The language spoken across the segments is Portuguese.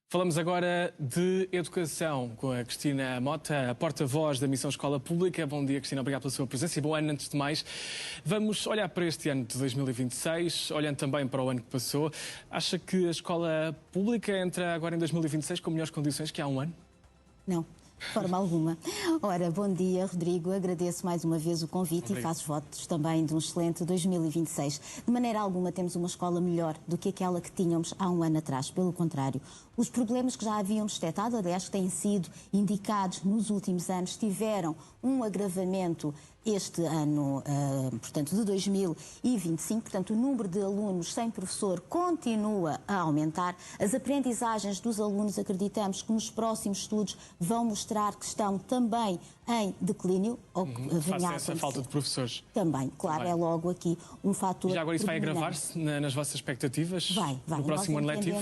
Falamos agora de educação com a Cristina Mota, a porta-voz da Missão Escola Pública. Bom dia, Cristina, obrigado pela sua presença e bom ano antes de mais. Vamos olhar para este ano de 2026, olhando também para o ano que passou. Acha que a escola pública entra agora em 2026 com melhores condições que há um ano? Não, de forma alguma. Ora, bom dia, Rodrigo. Agradeço mais uma vez o convite e faço votos também de um excelente 2026. De maneira alguma temos uma escola melhor do que aquela que tínhamos há um ano atrás. Pelo contrário, os problemas que já havíamos detectado, aliás, que têm sido indicados nos últimos anos, tiveram um agravamento este ano, portanto, de 2025. Portanto, o número de alunos sem professor continua a aumentar. As aprendizagens dos alunos, acreditamos que nos próximos estudos vão mostrar que estão também em declínio. Face a essa falta de professores. Também, claro, também. É logo aqui um fator. E já agora isso vai agravar-se nas vossas expectativas? Vai. No próximo ano letivo?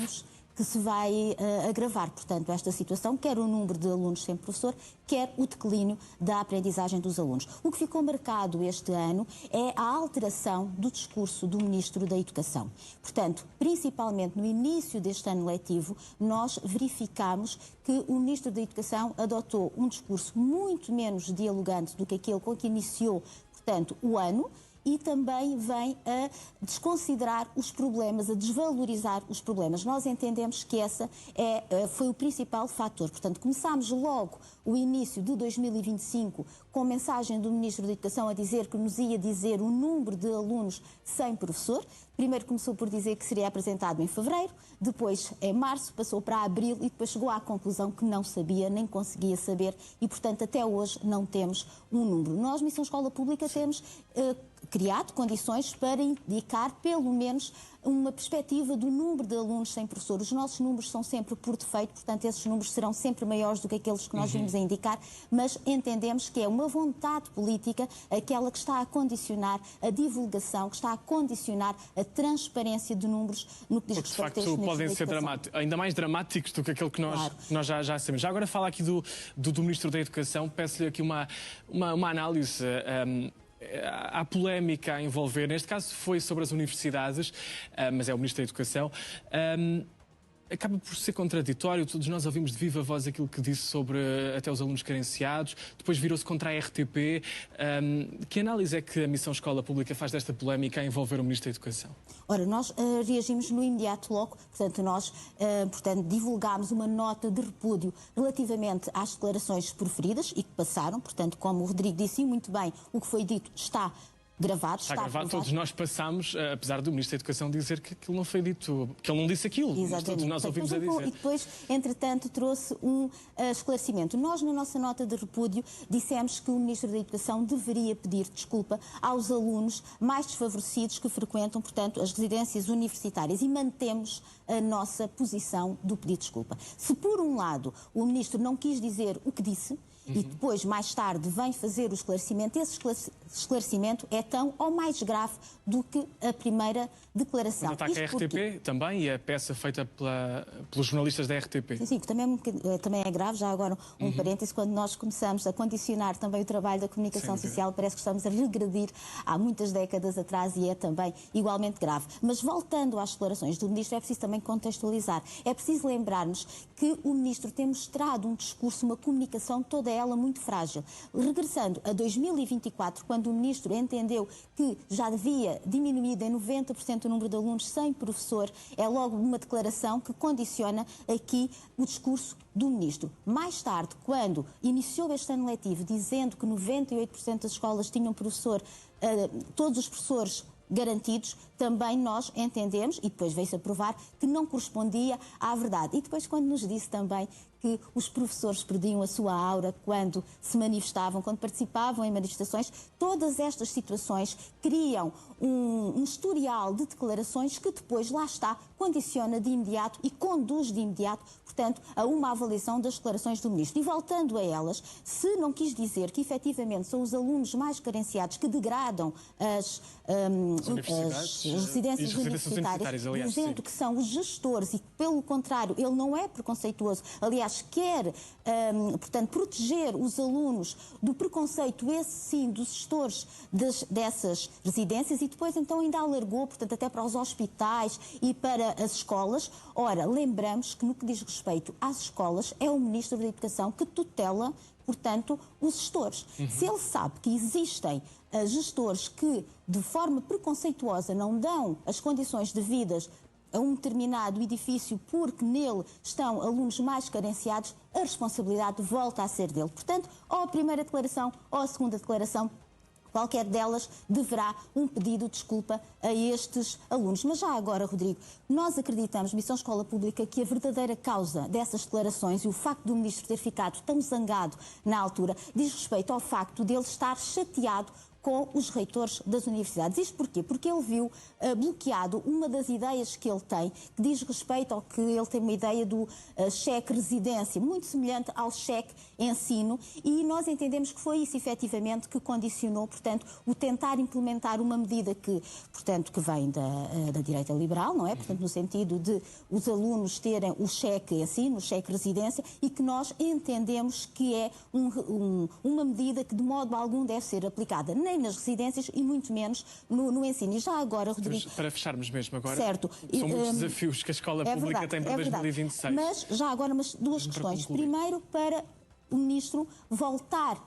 Que se vai agravar, portanto, esta situação, quer o número de alunos sem professor, quer o declínio da aprendizagem dos alunos. O que ficou marcado este ano é a alteração do discurso do Ministro da Educação. Portanto, principalmente no início deste ano letivo, nós verificamos que o Ministro da Educação adotou um discurso muito menos dialogante do que aquele com que iniciou, portanto, o ano, e também vem a desconsiderar os problemas, a desvalorizar os problemas. Nós entendemos que essa foi o principal fator. Portanto, começámos logo o início de 2025 com mensagem do Ministro da Educação a dizer que nos ia dizer o número de alunos sem professor. Primeiro começou por dizer que seria apresentado em fevereiro, depois em março, passou para abril e depois chegou à conclusão que não sabia, nem conseguia saber e, portanto, até hoje não temos um número. Nós, Missão Escola Pública, temos criado condições para indicar pelo menos uma perspectiva do número de alunos sem professor. Os nossos números são sempre por defeito, portanto esses números serão sempre maiores do que aqueles que nós vimos a indicar, mas entendemos que é uma vontade política aquela que está a condicionar a divulgação, que está a condicionar a transparência de números no que diz respeito a este. De facto, podem ser ainda mais dramáticos do que aquele que nós já sabemos. Já agora fala aqui do Ministro da Educação, peço-lhe aqui uma análise. Há polémica a envolver, neste caso foi sobre as universidades, mas é o Ministro da Educação. Acaba por ser contraditório, todos nós ouvimos de viva voz aquilo que disse sobre até os alunos carenciados, depois virou-se contra a RTP. Que análise é que a Missão Escola Pública faz desta polémica a envolver o Ministro da Educação? Ora, nós reagimos no imediato logo, portanto, nós divulgámos uma nota de repúdio relativamente às declarações proferidas e que passaram, portanto, como o Rodrigo disse muito bem, o que foi dito está gravado. Está gravado, todos nós passamos, apesar do Ministro da Educação dizer que aquilo não foi dito, que ele não disse aquilo. Exatamente. Todos nós ouvimos a dizer. E depois, entretanto, trouxe um esclarecimento. Nós, na nossa nota de repúdio, dissemos que o Ministro da Educação deveria pedir desculpa aos alunos mais desfavorecidos que frequentam, portanto, as residências universitárias e mantemos a nossa posição do pedido de desculpa. Se, por um lado, o Ministro não quis dizer o que disse, e depois, mais tarde, vem fazer o esclarecimento, esse esclarecimento é tão ou mais grave do que a primeira declaração. Mas ataca a RTP também e a peça feita pelos jornalistas da RTP. Sim, que também é grave. Já agora um parêntese, quando nós começamos a condicionar também o trabalho da comunicação social, parece que estamos a regredir há muitas décadas atrás e é também igualmente grave. Mas voltando às declarações do Ministro, é preciso também contextualizar. É preciso lembrar-nos que o Ministro tem mostrado um discurso, uma comunicação toda ela muito frágil. Regressando a 2024, quando o Ministro entendeu que já devia diminuir em 90% o número de alunos sem professor, é logo uma declaração que condiciona aqui o discurso do Ministro. Mais tarde, quando iniciou este ano letivo, dizendo que 98% das escolas tinham professor, todos os professores garantidos, também nós entendemos, e depois veio-se a provar, que não correspondia à verdade. E depois quando nos disse também que os professores perdiam a sua aura quando se manifestavam, quando participavam em manifestações, todas estas situações criam um historial de declarações que depois, lá está, condiciona de imediato e conduz de imediato, portanto, a uma avaliação das declarações do Ministro. E voltando a elas, se não quis dizer que efetivamente são os alunos mais carenciados que degradam residências universitárias, aliás, dizendo que são os gestores e que, pelo contrário, ele não é preconceituoso, aliás, quer, portanto, proteger os alunos do preconceito, esse sim, dos gestores dessas residências, e depois então ainda alargou, portanto, até para os hospitais e para as escolas. Ora, lembramos que no que diz respeito às escolas, é o Ministro da Educação que tutela, portanto, os gestores. Se ele sabe que existem gestores que, de forma preconceituosa, não dão as condições devidas a um determinado edifício porque nele estão alunos mais carenciados, a responsabilidade volta a ser dele. Portanto, ou a primeira declaração ou a segunda declaração, qualquer delas deverá um pedido de desculpa a estes alunos. Mas já agora, Rodrigo, nós acreditamos, Missão Escola Pública, que a verdadeira causa dessas declarações e o facto do Ministro ter ficado tão zangado na altura diz respeito ao facto de ele estar chateado com os reitores das universidades. Isto porquê? Porque ele viu bloqueado uma das ideias que ele tem, que diz respeito ao que ele tem uma ideia do cheque residência, muito semelhante ao cheque ensino, e nós entendemos que foi isso, efetivamente, que condicionou, portanto, o tentar implementar uma medida que, portanto, que vem da direita liberal, não é? Portanto, no sentido de os alunos terem o cheque ensino, o cheque residência, e que nós entendemos que é uma medida que, de modo algum, deve ser aplicada nem nas residências e muito menos no ensino. E já agora, Rodrigo... Para fecharmos mesmo agora, certo, são muitos desafios que a escola pública tem para 2026. Mas já agora duas questões. Primeiro, para o Ministro voltar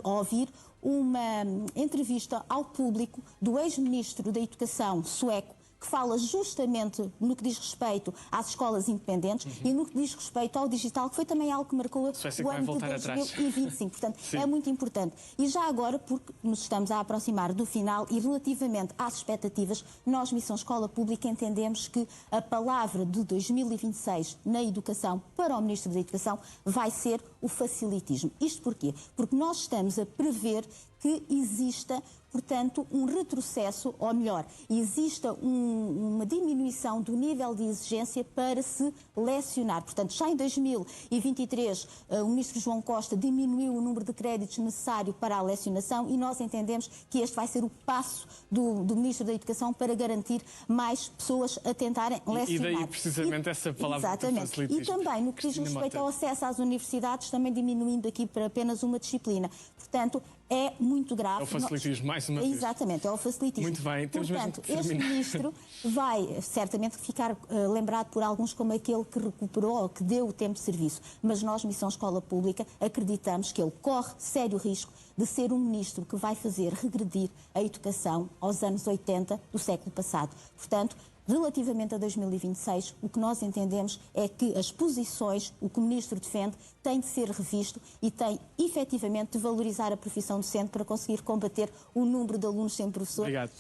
a ouvir uma entrevista ao público do ex-Ministro da Educação sueco, que fala justamente no que diz respeito às escolas independentes e no que diz respeito ao digital, que foi também algo que marcou o ano de 2025. Portanto, é muito importante. E já agora, porque nos estamos a aproximar do final e relativamente às expectativas, nós, Missão Escola Pública, entendemos que a palavra de 2026 na educação para o Ministro da Educação vai ser o facilitismo. Isto porquê? Porque nós estamos a prever que exista, portanto, um retrocesso, ou melhor, exista uma diminuição do nível de exigência para se lecionar. Portanto, já em 2023, o Ministro João Costa diminuiu o número de créditos necessário para a lecionação e nós entendemos que este vai ser o passo do Ministro da Educação para garantir mais pessoas a tentarem lecionar. E daí, precisamente, essa palavra exatamente. E também, no que diz respeito ao acesso às universidades, também diminuindo aqui para apenas uma disciplina. Portanto, é muito grave. É o facilitismo, mais uma vez. Exatamente, é o facilitismo. Muito bem, temos Portanto, mesmo que terminar. este ministro vai certamente ficar lembrado por alguns como aquele que recuperou ou que deu o tempo de serviço. Mas nós, Missão Escola Pública, acreditamos que ele corre sério risco de ser um ministro que vai fazer regredir a educação aos anos 80 do século passado. Portanto, relativamente a 2026, o que nós entendemos é que as posições, o que o Ministro defende, tem de ser revisto e tem, efetivamente, de valorizar a profissão docente para conseguir combater o número de alunos sem professor. Obrigado.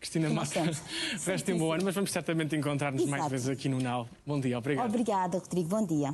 Cristina Mota, restem um bom ano, mas vamos certamente encontrar-nos mais vezes aqui no NAU. Bom dia, obrigado. Obrigada, Rodrigo. Bom dia.